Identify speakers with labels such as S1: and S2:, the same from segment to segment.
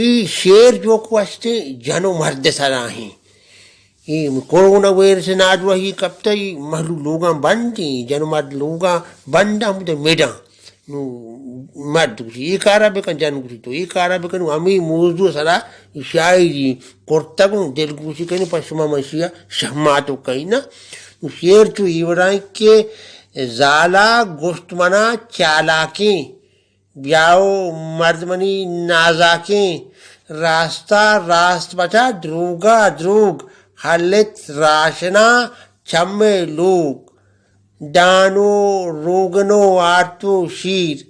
S1: ఈ share joke వస్తే జనం మర్దసరాహి ఈ कोरोना वायरस नाद वही कब तक महलू लोगा बंदी जन मर्द लोगा बंदा हम तो मेडा नु मर्द कुछ ये कारा बेकन जन कुछ तो ये कारा बेकन अमी मौजू सरा शायरी कोर्ता को दिल कुछ कहीं पश्चिमा मशिया शम्मा तो कहीं ना शेर चु इवराई के जाला गोश्त मना चालाकी ब्याओ मर्दमनी नाजाकी रास्ता रास्त बचा द्रोगा द्रोग हालत राशना छम्मे लोग डानो रोगनो आर्तो शीर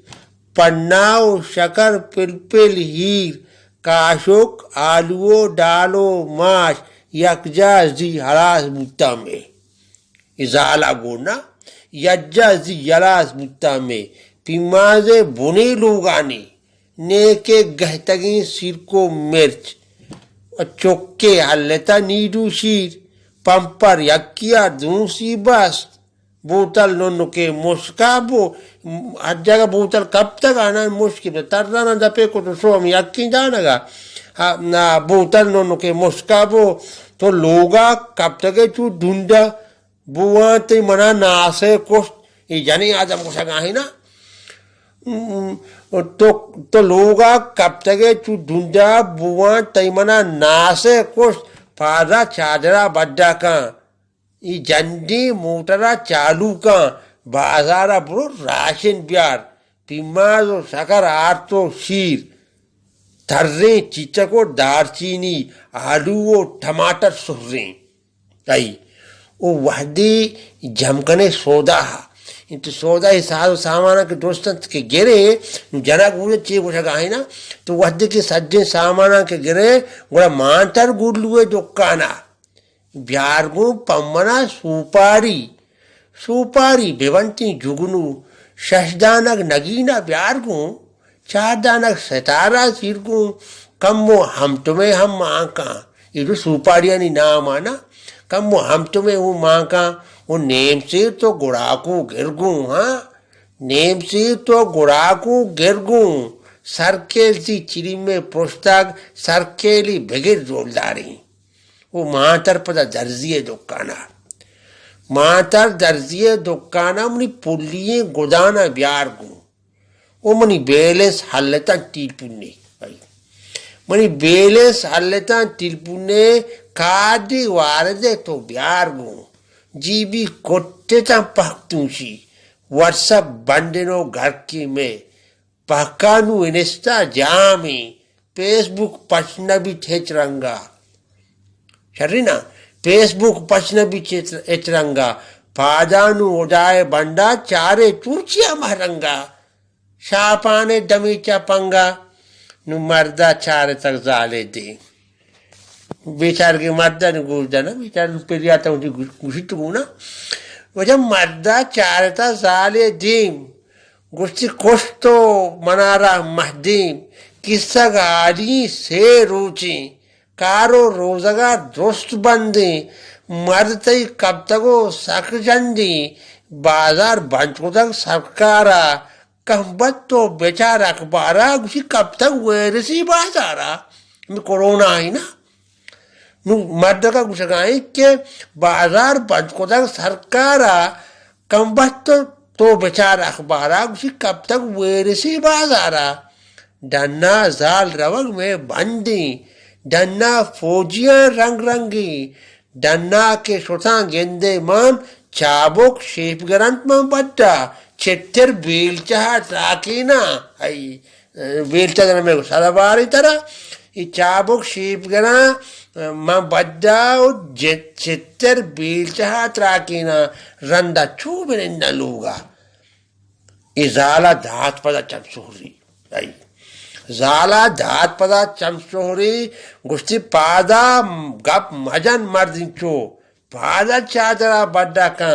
S1: पन्नाओ शकर पिलपिल हीर काशोक आलुओ डालो माश यकजा जी हरास बुत्ता में इजाला गोना यज्जा जी यलास बुत्ता में पिमाजे बुने लोगानी नेके गहतगी सिर को मिर्च चौके हल्लता नीडू शीर पंपर यकिया दूसरी बस बोतल नोनो के मुस्काबो हर जगह बोतल कब तक आना मुश्किल तर्रा ना दपे को तो सो हम यकी जानेगा ना बोतल नोनो के मुस्काबो तो लोगा कब तक चू ढूंढा बुआ ते मना नासे को ये जाने आज हमको सगा है ना तो लोगा कब तक चू ढूंढा बुआ तैमना नासे कोश फादा चादरा बड्डा का ये जंडी मोटरा चालू का बाजारा बुरो राशन ब्यार पिमाजो शकर आर्तो शीर थर्रे चिचको दारचीनी आलू टमाटर सुर्रे आई वो वहदी जमकने सौदा इंतु सौदा ही साधु सामान के दोस्तन के गिरे जना गुड़े चे कुछ है ना तो वहदी के सज्जे सामान के गिरे गुड़ा मांतर गुड़लुए दुकाना ब्यारगु पम्मना सुपारी सुपारी बेवंती जुगनू शशदानक नगीना ब्यारगु चारदानक सतारा सिरगु कम्मो हम तुम्हें हम माँ का ये जो सुपारिया नी नाम आना कम्मो हम तुम्हें वो माँ का वो नेम से तो गुड़ाकू गिरगू हाँ नेम से तो गुड़ाकू गिरगू सरकेल सी चिरी में पुस्तक सरकेली बगैर जोलदारी वो मातर पता दर्जिए दुकाना मातर दर्जिए दुकाना मनी पुलिये गोदाना ब्यार गु वो मनी बैलेंस हल्लता टीलपुन्ने मनी बैलेंस हल्लता टीलपुन्ने कादी वारदे तो ब्यार गु जीबी कोट्टे ता पख्तूशी व्हाट्सएप बंडनो घर की में पहकानु इनेस्टा जामी फेसबुक पचना भी ठेचरंगा शरीना फेसबुक पचना भी एचरंगा पादानु उदाए बंडा चारे चूचिया महरंगा शापाने दमीचा पंगा नु मर्दा चारे तक जाले दे बेचार के मर्दा ने गुजदा ना बेचार पेरिया ता उठी गुशित गुना वजह मर्दा चारे ता जाले दीम गुस्ती कोस्तो मनारा महदीम किस्सा गाड़ी से रोची कारो रोजगार दोस्त बंदी मरते कब तको सक जंदी बाजार बंद को तक सरकारा कहबत तो बेचार अखबारा उसी कब तक वेरसी बाजारा में कोरोना आई ना नु मर्द का कुछ गाय के बाजार बंद को तक सरकारा कहबत तो बेचार अखबारा उसी कब तक वेरसी बाजारा डन्ना जाल रवग में बंदी डन्ना फौजियां रंग रंगी डन्ना के सोता गेंदे मन चाबुक शेप गरंत में बट्टा चेत्तर बेल चाह राकीना आई बेल चाह में सदाबारी तरह ये चाबुक शेप गरा मां बड्डा और चेत्तर बेल चाह राकीना रंदा चूबने न लूगा इजाला धात पदा चमसोरी आई जाला धात पदा चमसोरी गुस्ती पादा गप मजन मर्दिंचो पादा चादरा बड्डा का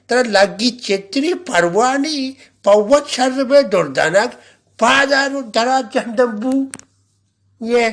S1: तर लगी चेत्री परवानी पवत शर में दुर्दनक पादा नु दरा चंदबू ये